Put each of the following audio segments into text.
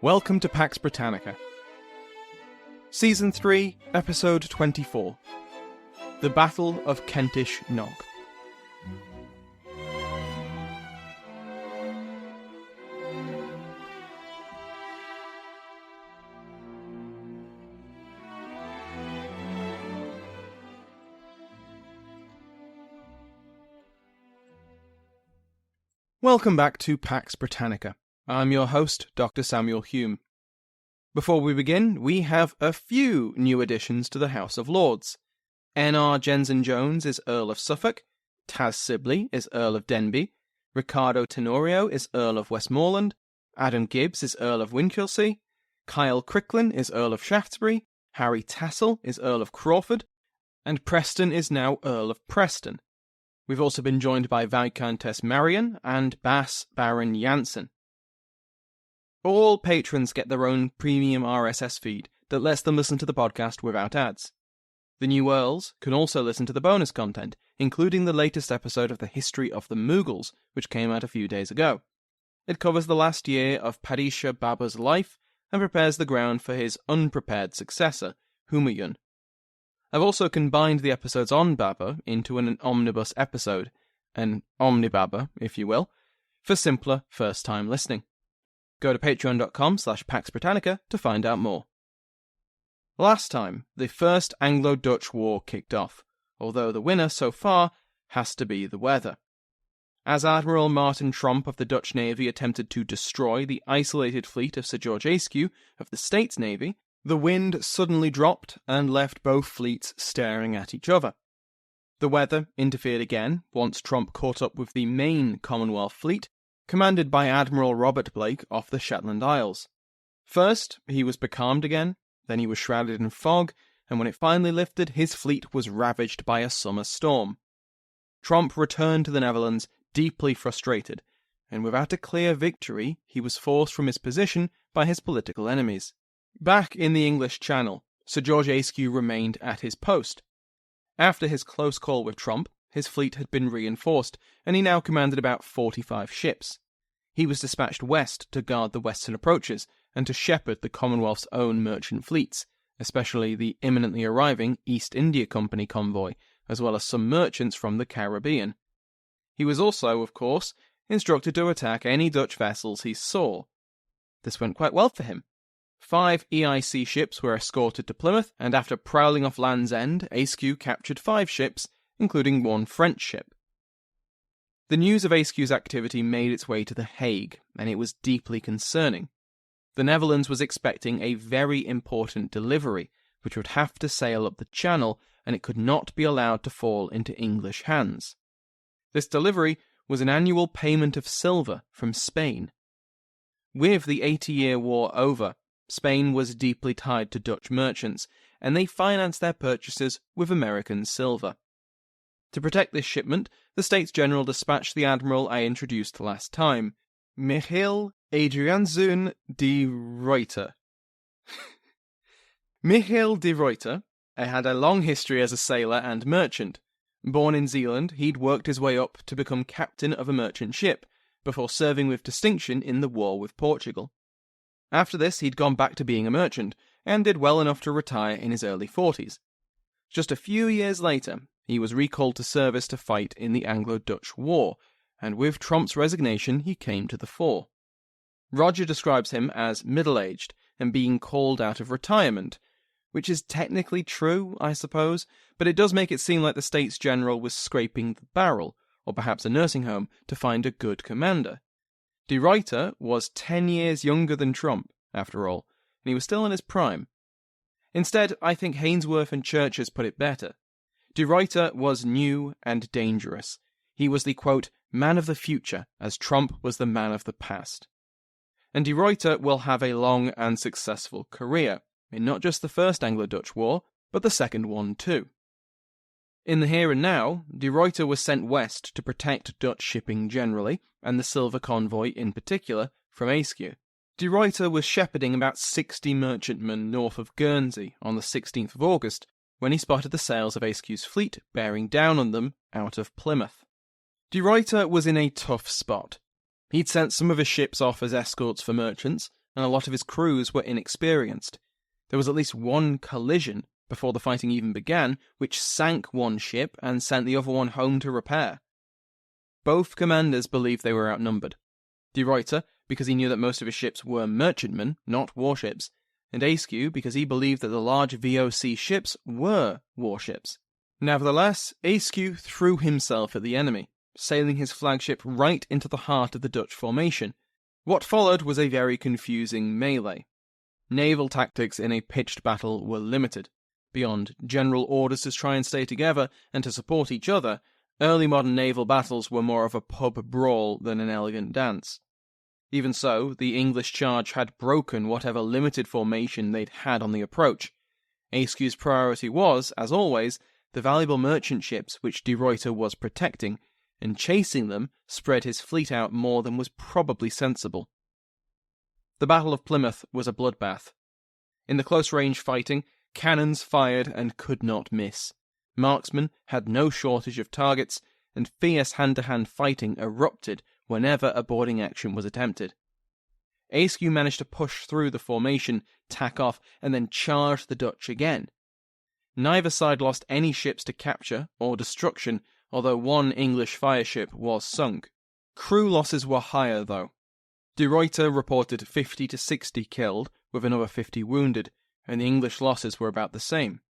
Welcome to Pax Britannica. Season 3, Episode 24. The Battle of Kentish Nog. Welcome back to Pax Britannica. I'm your host, Dr. Samuel Hume. Before we begin, we have a few new additions to the House of Lords. N.R. Jensen-Jones is Earl of Suffolk, Taz Sibley is Earl of Denbigh, Ricardo Tenorio is Earl of Westmoreland, Adam Gibbs is Earl of Winchelsea, Kyle Cricklin is Earl of Shaftesbury, Harry Tassel is Earl of Crawford, and Preston is now Earl of Preston. We've also been joined by Viscountess Marion and Bass Baron Jansen. All patrons get their own premium RSS feed that lets them listen to the podcast without ads. The new Earls can also listen to the bonus content, including the latest episode of the History of the Mughals, which came out a few days ago. It covers the last year of Padishah Baba's life and prepares the ground for his unprepared successor, Humayun. I've also combined the episodes on Baba into an omnibus episode, an omnibaba, if you will, for simpler first-time listening. Go to patreon.com/PaxBritannica to find out more. Last time, the First Anglo-Dutch War kicked off, although the winner so far has to be the weather. As Admiral Martyn of the Dutch Navy attempted to destroy the isolated fleet of Sir George Ayscue of the States Navy, the wind suddenly dropped and left both fleets staring at each other. The weather interfered again once Tromp caught up with the main Commonwealth fleet, commanded by Admiral Robert Blake off the Shetland Isles. First, he was becalmed again, then he was shrouded in fog, and when it finally lifted, his fleet was ravaged by a summer storm. Tromp returned to the Netherlands deeply frustrated, and without a clear victory, he was forced from his position by his political enemies. Back in the English Channel, Sir George Ayscue remained at his post. After his close call with Tromp, his fleet had been reinforced, and he now commanded about 45 ships. He was dispatched west to guard the western approaches and to shepherd the Commonwealth's own merchant fleets, especially the imminently arriving East India Company convoy, as well as some merchants from the Caribbean. He was also, of course, instructed to attack any Dutch vessels he saw. This went quite well for him. 5 EIC ships were escorted to Plymouth, and after prowling off Land's End, Ayscue captured 5 ships, including 1 French ship. The news of Ayscue's activity made its way to The Hague, and it was deeply concerning. The Netherlands was expecting a very important delivery, which would have to sail up the Channel, and it could not be allowed to fall into English hands. This delivery was an annual payment of silver from Spain. With the 80-year War over, Spain was deeply tied to Dutch merchants, and they financed their purchases with American silver. To protect this shipment, the States General dispatched the admiral I introduced last time, Michiel Adriaanzoon de Ruyter. Michiel de Ruyter had a long history as a sailor and merchant. Born in Zeeland, he'd worked his way up to become captain of a merchant ship, before serving with distinction in the war with Portugal. After this, he'd gone back to being a merchant, and did well enough to retire in his early 40s. Just a few years later, he was recalled to service to fight in the Anglo-Dutch War, and with Tromp's resignation he came to the fore. Rodger describes him as middle-aged and being called out of retirement, which is technically true, I suppose, but it does make it seem like the States General was scraping the barrel, or perhaps a nursing home, to find a good commander. De Ruyter was 10 years younger than Tromp, after all, and he was still in his prime. Instead, I think Hainsworth and Churches put it better. De Ruyter was new and dangerous. He was the, quote, man of the future, as Tromp was the man of the past. And de Ruyter will have a long and successful career, in not just the First Anglo-Dutch War, but the second one too. In the here and now, de Ruyter was sent west to protect Dutch shipping generally, and the silver convoy in particular, from Ayscue. De Ruyter was shepherding about 60 merchantmen north of Guernsey on the 16th of August, when he spotted the sails of Ayscue's fleet bearing down on them out of Plymouth. De Ruyter was in a tough spot. He'd sent some of his ships off as escorts for merchants, and a lot of his crews were inexperienced. There was at least one collision before the fighting even began, which sank one ship and sent the other one home to repair. Both commanders believed they were outnumbered. De Ruyter, because he knew that most of his ships were merchantmen, not warships, and Ayscue because he believed that the large VOC ships were warships. Nevertheless, Ayscue threw himself at the enemy, sailing his flagship right into the heart of the Dutch formation. What followed was a very confusing melee. Naval tactics in a pitched battle were limited. Beyond general orders to try and stay together and to support each other, early modern naval battles were more of a pub brawl than an elegant dance. Even so, the English charge had broken whatever limited formation they'd had on the approach. Ayscue's priority was, as always, the valuable merchant ships which de Ruyter was protecting, and chasing them spread his fleet out more than was probably sensible. The Battle of Plymouth was a bloodbath. In the close-range fighting, cannons fired and could not miss. Marksmen had no shortage of targets, and fierce hand-to-hand fighting erupted whenever a boarding action was attempted. Ayscue managed to push through the formation, tack off, and then charge the Dutch again. Neither side lost any ships to capture or destruction, although one English fireship was sunk. Crew losses were higher, though. De Ruyter reported 50 to 60 killed, with another 50 wounded, and the English losses were about the same.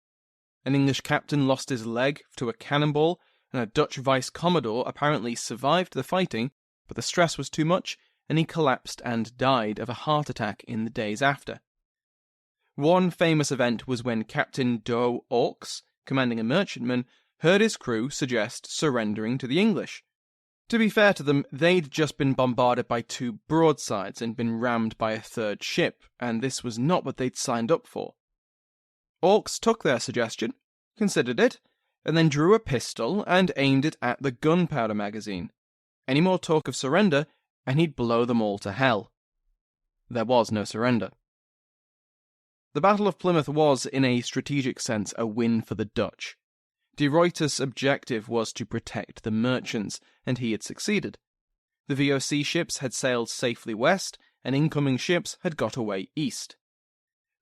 An English captain lost his leg to a cannonball, and a Dutch vice-commodore apparently survived the fighting, but the stress was too much, and he collapsed and died of a heart attack in the days after. One famous event was when Captain Doe Hawkes, commanding a merchantman, heard his crew suggest surrendering to the English. To be fair to them, they'd just been bombarded by 2 broadsides and been rammed by a 3rd ship, and this was not what they'd signed up for. Hawkes took their suggestion, considered it, and then drew a pistol and aimed it at the gunpowder magazine. Any more talk of surrender, and he'd blow them all to hell. There was no surrender. The Battle of Plymouth was, in a strategic sense, a win for the Dutch. De Ruyter's objective was to protect the merchants, and he had succeeded. The VOC ships had sailed safely west, and incoming ships had got away east.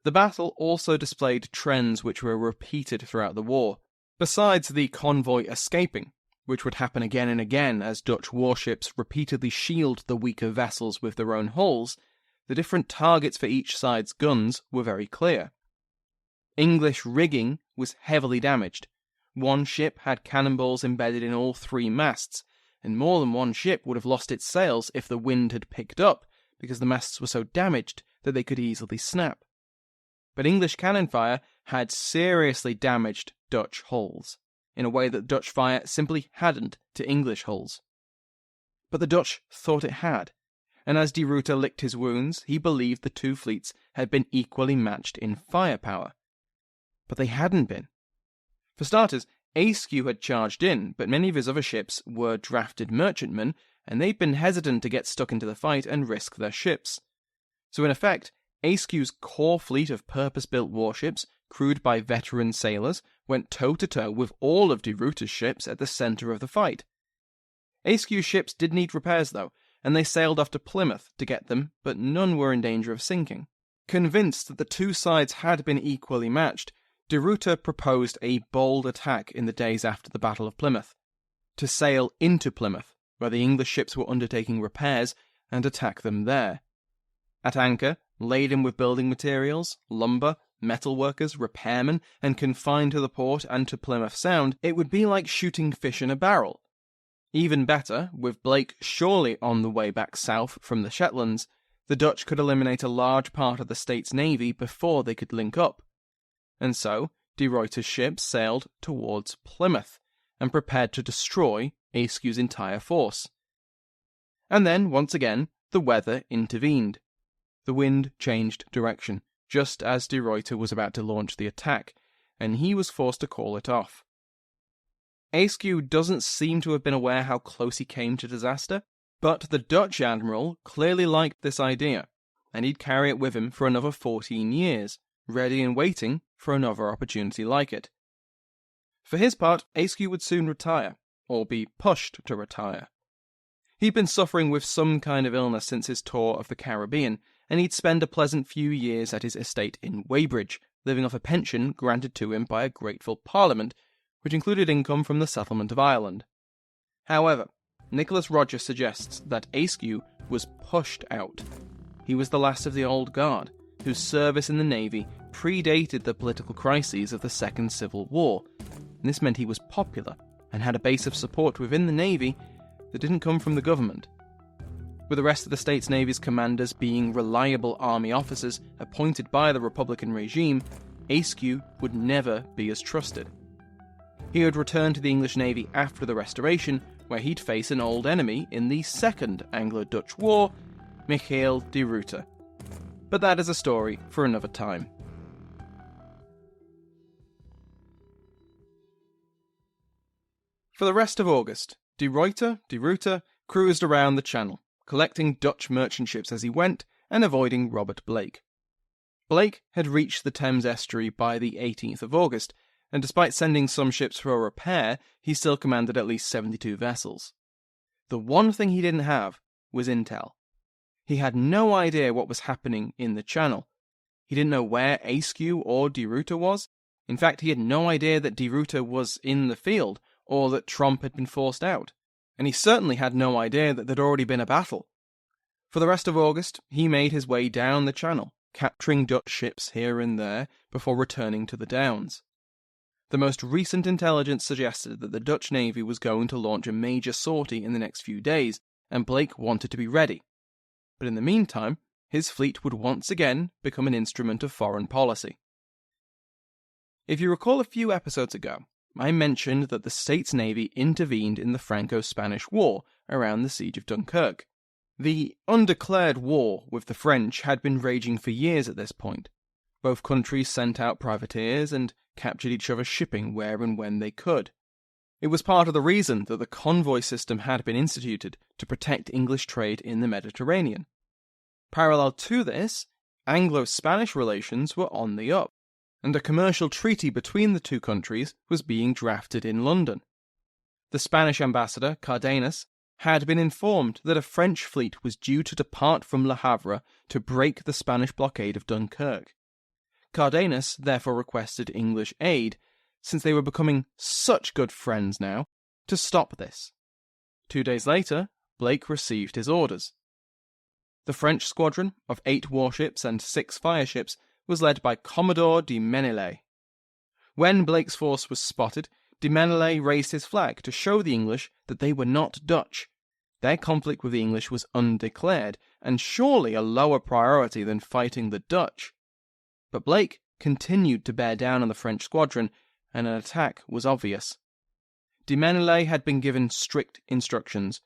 The battle also displayed trends which were repeated throughout the war. Besides the convoy escaping, which would happen again and again as Dutch warships repeatedly shielded the weaker vessels with their own hulls, the different targets for each side's guns were very clear. English rigging was heavily damaged. One ship had cannonballs embedded in all 3 masts, and more than one ship would have lost its sails if the wind had picked up, because the masts were so damaged that they could easily snap. But English cannon fire had seriously damaged Dutch hulls, in a way that Dutch fire simply hadn't to English hulls. But the Dutch thought it had, and as de Ruyter licked his wounds, he believed the 2 fleets had been equally matched in firepower. But they hadn't been. For starters, Ayscue had charged in, but many of his other ships were drafted merchantmen, and they'd been hesitant to get stuck into the fight and risk their ships. So in effect, Ayscue's core fleet of purpose-built warships, crewed by veteran sailors, went toe-to-toe with all of de Ruyter's ships at the centre of the fight. Ayscue's ships did need repairs, though, and they sailed off to Plymouth to get them, but none were in danger of sinking. Convinced that the 2 sides had been equally matched, de Ruyter proposed a bold attack in the days after the Battle of Plymouth, to sail into Plymouth, where the English ships were undertaking repairs, and attack them there. At anchor, laden with building materials, lumber, metalworkers, repairmen, and confined to the port and to Plymouth Sound, it would be like shooting fish in a barrel. Even better, with Blake surely on the way back south from the Shetlands, the Dutch could eliminate a large part of the state's navy before they could link up. And so, de Ruyter's ships sailed towards Plymouth, and prepared to destroy Ayscue's entire force. And then, once again, the weather intervened. The wind changed direction, just as de Ruyter was about to launch the attack, and he was forced to call it off. Ayscue doesn't seem to have been aware how close he came to disaster, but the Dutch admiral clearly liked this idea, and he'd carry it with him for another 14 years, ready and waiting for another opportunity like it. For his part, Ayscue would soon retire, or be pushed to retire. He'd been suffering with some kind of illness since his tour of the Caribbean, and he'd spend a pleasant few years at his estate in Weybridge, living off a pension granted to him by a grateful Parliament, which included income from the settlement of Ireland. However, Nicholas Rodger suggests that Askew was pushed out. He was the last of the old guard, whose service in the Navy predated the political crises of the Second Civil War, and this meant he was popular and had a base of support within the Navy that didn't come from the government. With the rest of the state's Navy's commanders being reliable army officers appointed by the Republican regime, Askew would never be as trusted. He would return to the English Navy after the Restoration, where he'd face an old enemy in the Second Anglo-Dutch War, Michiel de Ruyter. But that is a story for another time. For the rest of August, de Ruyter cruised around the Channel, collecting Dutch merchant ships as he went and avoiding Robert Blake. Blake had reached the Thames estuary by the 18th of August, and despite sending some ships for a repair, he still commanded at least 72 vessels. The one thing he didn't have was intel. He had no idea what was happening in the Channel. He didn't know where Askew or de Ruyter was. In fact, he had no idea that de Ruyter was in the field, or that Tromp had been forced out. And he certainly had no idea that there'd already been a battle. For the rest of August, he made his way down the Channel, capturing Dutch ships here and there before returning to the Downs. The most recent intelligence suggested that the Dutch Navy was going to launch a major sortie in the next few days, and Blake wanted to be ready. But in the meantime, his fleet would once again become an instrument of foreign policy. If you recall a few episodes ago, I mentioned that the state's navy intervened in the Franco-Spanish War around the siege of Dunkirk. The undeclared war with the French had been raging for years at this point. Both countries sent out privateers and captured each other's shipping where and when they could. It was part of the reason that the convoy system had been instituted to protect English trade in the Mediterranean. Parallel to this, Anglo-Spanish relations were on the up, and a commercial treaty between the two countries was being drafted in London. The Spanish ambassador, Cardenas, had been informed that a French fleet was due to depart from Le Havre to break the Spanish blockade of Dunkirk. Cardenas therefore requested English aid, since they were becoming such good friends now, to stop this. 2 days later, Blake received his orders. The French squadron of 8 warships and 6 fireships was led by Commodore de Menillet. When Blake's force was spotted, de Menillet raised his flag to show the English that they were not Dutch. Their conflict with the English was undeclared, and surely a lower priority than fighting the Dutch. But Blake continued to bear down on the French squadron, and an attack was obvious. De Menillet had been given strict instructions.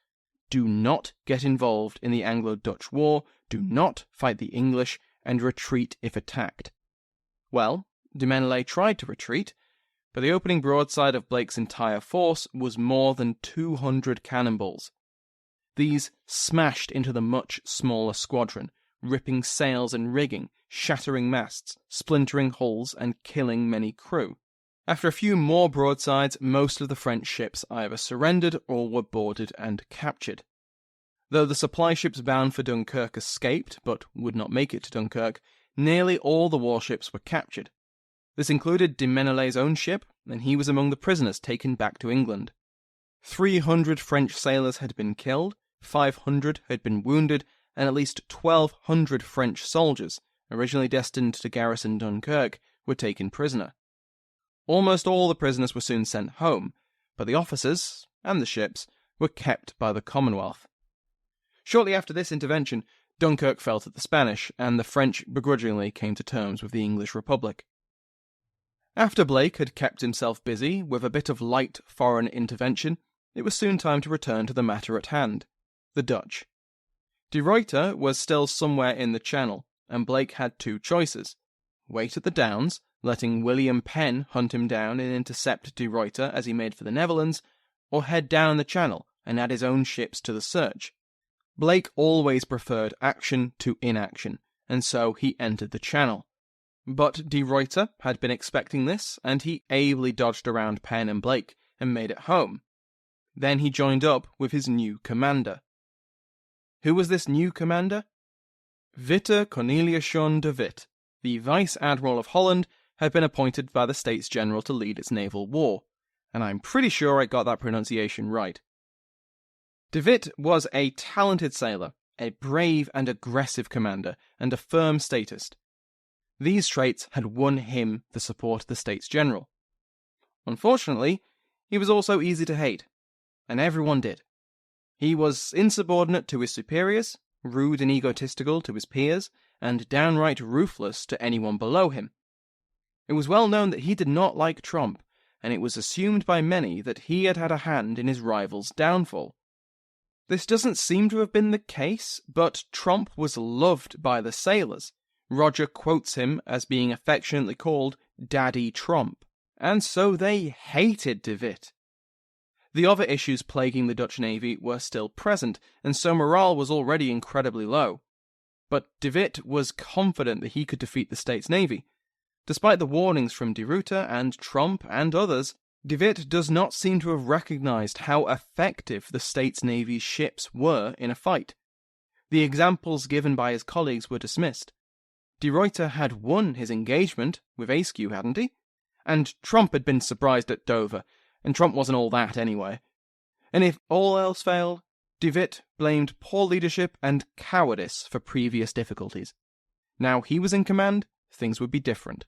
Do not get involved in the Anglo-Dutch War, do not fight the English, and retreat if attacked. Well, de Menillet tried to retreat, but the opening broadside of Blake's entire force was more than 200 cannonballs. These smashed into the much smaller squadron, ripping sails and rigging, shattering masts, splintering hulls, and killing many crew. After a few more broadsides, most of the French ships either surrendered or were boarded and captured. Though the supply ships bound for Dunkirk escaped, but would not make it to Dunkirk, nearly all the warships were captured. This included de Menillet's own ship, and he was among the prisoners taken back to England. 300 French sailors had been killed, 500 had been wounded, and at least 1,200 French soldiers, originally destined to garrison Dunkirk, were taken prisoner. Almost all the prisoners were soon sent home, but the officers, and the ships, were kept by the Commonwealth. Shortly after this intervention, Dunkirk fell to the Spanish, and the French begrudgingly came to terms with the English Republic. After Blake had kept himself busy with a bit of light foreign intervention, it was soon time to return to the matter at hand, the Dutch. De Ruyter was still somewhere in the Channel, and Blake had 2 choices: wait at the Downs, letting William Penn hunt him down and intercept de Ruyter as he made for the Netherlands, or head down the Channel and add his own ships to the search. Blake always preferred action to inaction, and so he entered the Channel. But de Ruyter had been expecting this, and he ably dodged around Penn and Blake and made it home. Then he joined up with his new commander. Who was this new commander? Witte Corneliuszoon de Witt, the Vice-Admiral of Holland, had been appointed by the States General to lead its naval war, and I'm pretty sure I got that pronunciation right. De Witt was a talented sailor, a brave and aggressive commander, and a firm statist. These traits had won him the support of the States General. Unfortunately, he was also easy to hate, and everyone did. He was insubordinate to his superiors, rude and egotistical to his peers, and downright ruthless to anyone below him. It was well known that he did not like Tromp, and it was assumed by many that he had had a hand in his rival's downfall. This doesn't seem to have been the case, but Tromp was loved by the sailors. Rodger quotes him as being affectionately called Daddy Tromp, and so they hated de Witt. The other issues plaguing the Dutch Navy were still present, and so morale was already incredibly low. But de Witt was confident that he could defeat the States Navy. Despite the warnings from de Ruyter and Tromp and others, de Witt does not seem to have recognized how effective the States Navy's ships were in a fight. The examples given by his colleagues were dismissed. De Ruyter had won his engagement with Askew, hadn't he? And Tromp had been surprised at Dover, and Tromp wasn't all that anyway. And if all else failed, de Witt blamed poor leadership and cowardice for previous difficulties. Now he was in command, things would be different.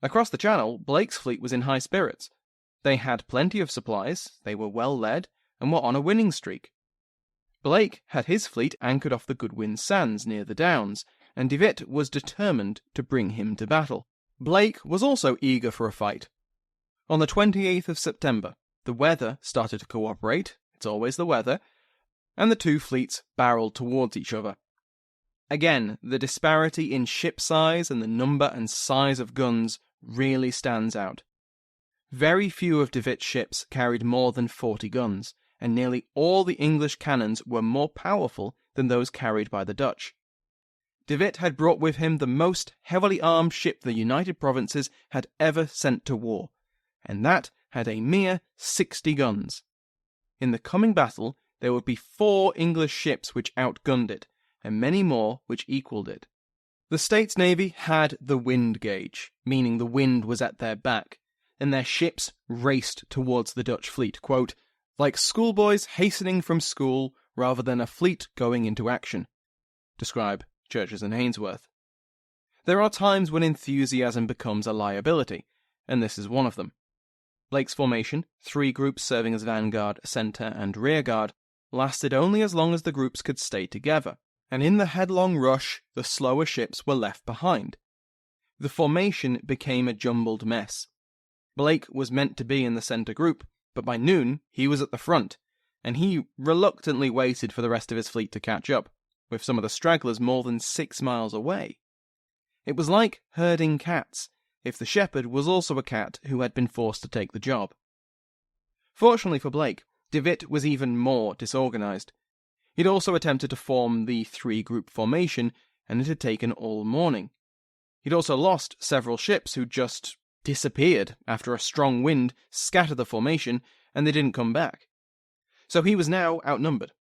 Across the Channel, Blake's fleet was in high spirits. They had plenty of supplies, they were well led, and were on a winning streak. Blake had his fleet anchored off the Goodwin Sands near the Downs, and de Witt was determined to bring him to battle. Blake was also eager for a fight. On the 28th of September, the weather started to cooperate, it's always the weather, and the two fleets barreled towards each other. Again, the disparity in ship size and the number and size of guns really stands out. Very few of de Witt's ships carried more than 40 guns, and nearly all the English cannons were more powerful than those carried by the Dutch. De Witt had brought with him the most heavily armed ship the United Provinces had ever sent to war, and that had a mere 60 guns. In the coming battle, there would be 4 English ships which outgunned it, and many more which equalled it. The States Navy had the wind gauge, meaning the wind was at their back, and their ships raced towards the Dutch fleet, quote, like schoolboys hastening from school rather than a fleet going into action. Describe Churches and Hainsworth. There are times when enthusiasm becomes a liability, and this is one of them. Blake's formation, 3 groups serving as vanguard, centre, and rearguard, lasted only as long as the groups could stay together, and in the headlong rush, the slower ships were left behind. The formation became a jumbled mess. Blake was meant to be in the centre group, but by noon he was at the front, and he reluctantly waited for the rest of his fleet to catch up, with some of the stragglers more than 6 miles away. It was like herding cats, if the shepherd was also a cat who had been forced to take the job. Fortunately for Blake, de Witt was even more disorganised. He'd also attempted to form the 3-group formation, and it had taken all morning. He'd also lost several ships who just disappeared after a strong wind scattered the formation, and they didn't come back. So he was now outnumbered.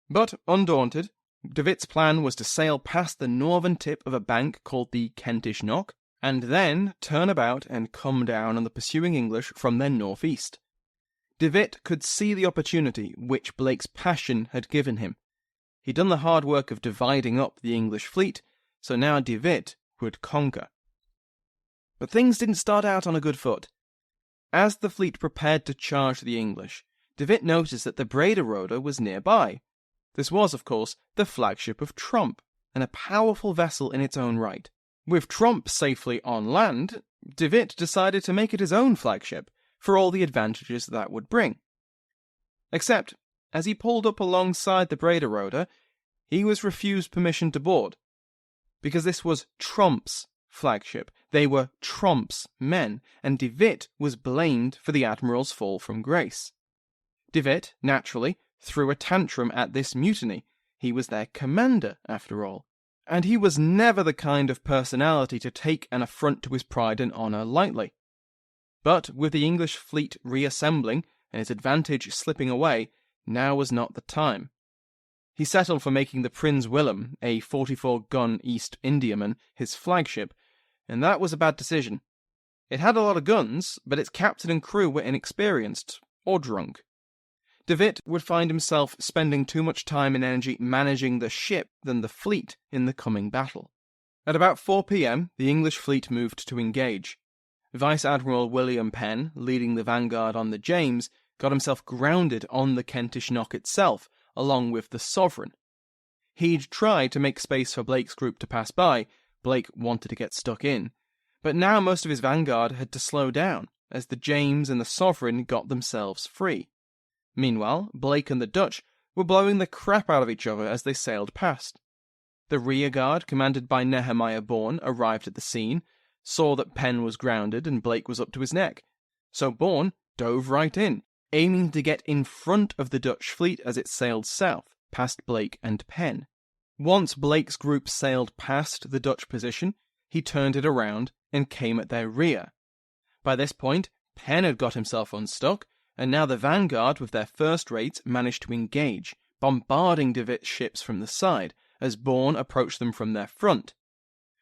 But undaunted, de Witt's plan was to sail past the northern tip of a bank called the Kentish Knock, and then turn about and come down on the pursuing English from their northeast. De Witt could see the opportunity which Blake's passion had given him. He'd done the hard work of dividing up the English fleet, so now de Witt would conquer. But things didn't start out on a good foot. As the fleet prepared to charge the English, de Witt noticed that the Brederode was nearby. This was, of course, the flagship of Tromp, and a powerful vessel in its own right. With Tromp safely on land, de Witt decided to make it his own flagship, for all the advantages that would bring. Except, as he pulled up alongside the Brederode, he was refused permission to board. Because this was Tromp's flagship, they were Tromp's men, and de Witt was blamed for the Admiral's fall from grace. De Witt, naturally, threw a tantrum at this mutiny. He was their commander, after all. And he was never the kind of personality to take an affront to his pride and honour lightly. But with the English fleet reassembling and his advantage slipping away, now was not the time. He settled for making the Prince Willem, a 44-gun East Indiaman, his flagship, and that was a bad decision. It had a lot of guns, but its captain and crew were inexperienced, or drunk. De Witt would find himself spending too much time and energy managing the ship than the fleet in the coming battle. At about 4 p.m, the English fleet moved to engage. Vice Admiral William Penn, leading the vanguard on the James, got himself grounded on the Kentish knock itself, along with the Sovereign. He'd tried to make space for Blake's group to pass by. Blake wanted to get stuck in. But now most of his vanguard had to slow down, as the James and the Sovereign got themselves free. Meanwhile, Blake and the Dutch were blowing the crap out of each other as they sailed past. The rearguard, commanded by Nehemiah Bourne, arrived at the scene, saw that Penn was grounded and Blake was up to his neck. So Bourne dove right in, aiming to get in front of the Dutch fleet as it sailed south, past Blake and Penn. Once Blake's group sailed past the Dutch position, he turned it around and came at their rear. By this point, Penn had got himself unstuck, and now the vanguard with their first rates managed to engage, bombarding De Witt's ships from the side, as Bourne approached them from their front.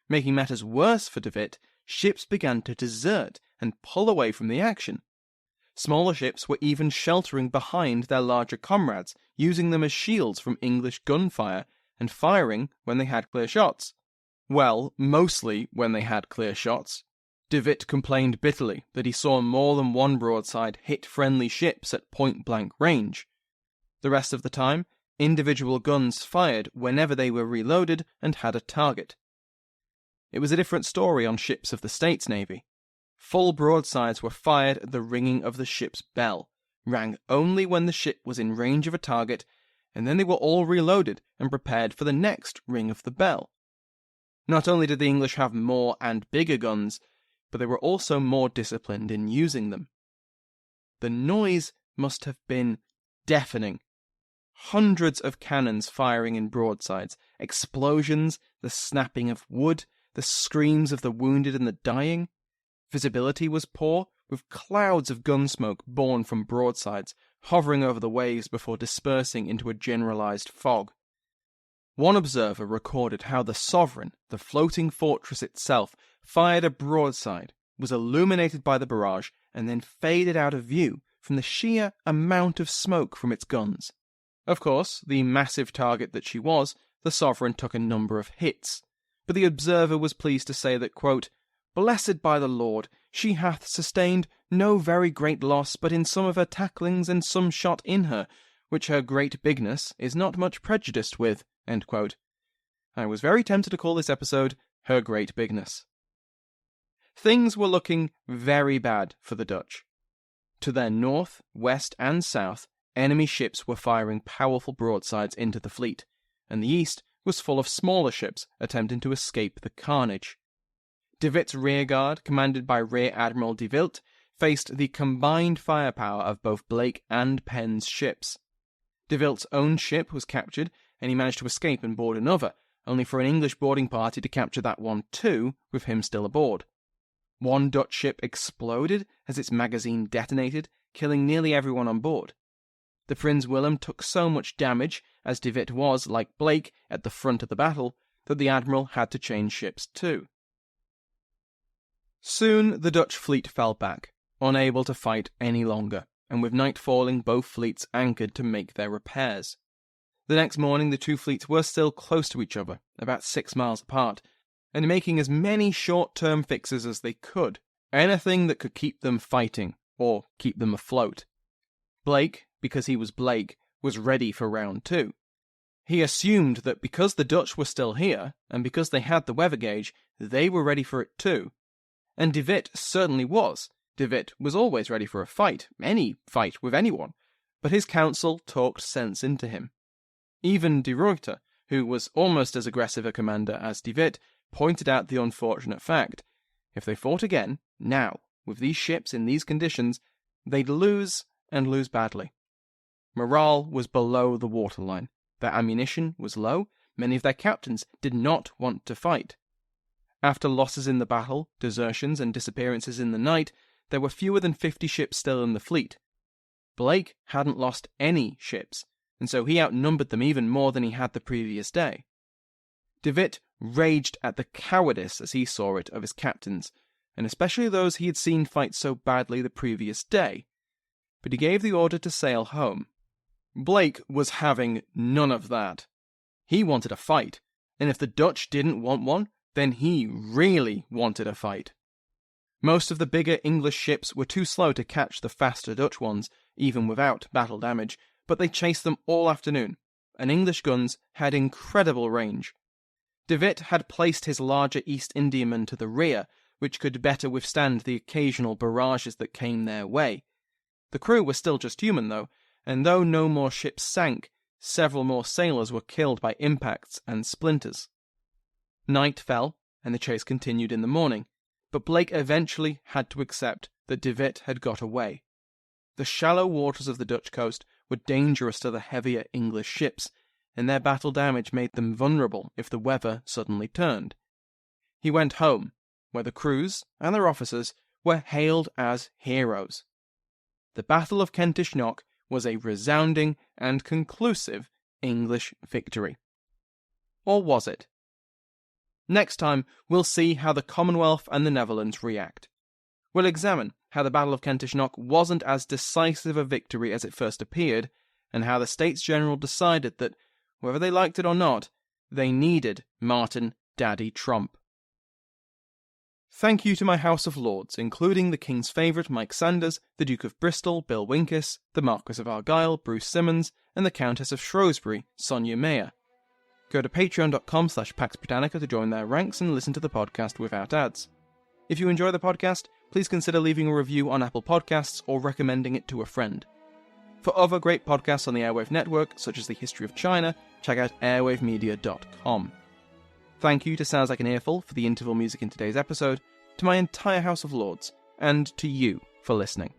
Making matters worse for De Witt, ships began to desert and pull away from the action. Smaller ships were even sheltering behind their larger comrades, using them as shields from English gunfire, and firing when they had clear shots. Well, mostly when they had clear shots. De Witt complained bitterly that he saw more than one broadside hit friendly ships at point-blank range. The rest of the time, individual guns fired whenever they were reloaded and had a target. It was a different story on ships of the States Navy. Full broadsides were fired at the ringing of the ship's bell, rang only when the ship was in range of a target, and then they were all reloaded and prepared for the next ring of the bell. Not only did the English have more and bigger guns, but they were also more disciplined in using them. The noise must have been deafening. Hundreds of cannons firing in broadsides, explosions, the snapping of wood, the screams of the wounded and the dying. Visibility was poor, with clouds of gun smoke borne from broadsides, hovering over the waves before dispersing into a generalized fog. One observer recorded how the Sovereign, the floating fortress itself, fired a broadside, was illuminated by the barrage, and then faded out of view from the sheer amount of smoke from its guns. Of course, the massive target that she was, the Sovereign took a number of hits, but the observer was pleased to say that, quote, "Blessed by the Lord, she hath sustained no very great loss, but in some of her tacklings and some shot in her, which her great bigness is not much prejudiced with." End quote. I was very tempted to call this episode Her Great Bigness. Things were looking very bad for the Dutch. To their north, west, and south, enemy ships were firing powerful broadsides into the fleet, and the east was full of smaller ships attempting to escape the carnage. De Witt's rearguard, commanded by Rear Admiral de Wilt, faced the combined firepower of both Blake and Penn's ships. De Wilt's own ship was captured, and he managed to escape and board another, only for an English boarding party to capture that one too, with him still aboard. One Dutch ship exploded as its magazine detonated, killing nearly everyone on board. The Prince Willem took so much damage, as De Witt was, like Blake, at the front of the battle, that the Admiral had to change ships too. Soon the Dutch fleet fell back, unable to fight any longer, and with night falling both fleets anchored to make their repairs. The next morning the two fleets were still close to each other, about 6 miles apart, and making as many short-term fixes as they could, anything that could keep them fighting, or keep them afloat. Blake, because he was Blake, was ready for round 2. He assumed that because the Dutch were still here, and because they had the weather gauge, they were ready for it too. And De Witt certainly was. De Witt was always ready for a fight, any fight with anyone, but his counsel talked sense into him. Even de Ruyter, who was almost as aggressive a commander as De Witt, pointed out the unfortunate fact. If they fought again, now, with these ships in these conditions, they'd lose, and lose badly. Morale was below the waterline. Their ammunition was low. Many of their captains did not want to fight. After losses in the battle, desertions, and disappearances in the night, there were fewer than 50 ships still in the fleet. Blake hadn't lost any ships, and so he outnumbered them even more than he had the previous day. De Witt raged at the cowardice, as he saw it, of his captains, and especially those he had seen fight so badly the previous day, but he gave the order to sail home. Blake was having none of that. He wanted a fight, and if the Dutch didn't want one, then he really wanted a fight. Most of the bigger English ships were too slow to catch the faster Dutch ones, even without battle damage, but they chased them all afternoon, and English guns had incredible range. De Witt had placed his larger East Indiamen to the rear, which could better withstand the occasional barrages that came their way. The crew were still just human, though, and though no more ships sank, several more sailors were killed by impacts and splinters. Night fell, and the chase continued in the morning, but Blake eventually had to accept that De Witt had got away. The shallow waters of the Dutch coast were dangerous to the heavier English ships, and their battle damage made them vulnerable if the weather suddenly turned. He went home, where the crews and their officers were hailed as heroes. The Battle of Kentish Knock was a resounding and conclusive English victory. Or was it? Next time, we'll see how the Commonwealth and the Netherlands react. We'll examine how the Battle of Kentish Knock wasn't as decisive a victory as it first appeared, and how the States General decided that, whether they liked it or not, they needed Martyn Daddy Trump. Thank you to my House of Lords, including the King's favourite Mike Sanders, the Duke of Bristol, Bill Winkis, the Marquess of Argyll, Bruce Simmons, and the Countess of Shrewsbury, Sonia Mayer. Go to patreon.com/Pax Britannica to join their ranks and listen to the podcast without ads. If you enjoy the podcast, please consider leaving a review on Apple Podcasts or recommending it to a friend. For other great podcasts on the Airwave Network, such as The History of China, check out airwavemedia.com. Thank you to Sounds Like an Earful for the interval music in today's episode, to my entire House of Lords, and to you for listening.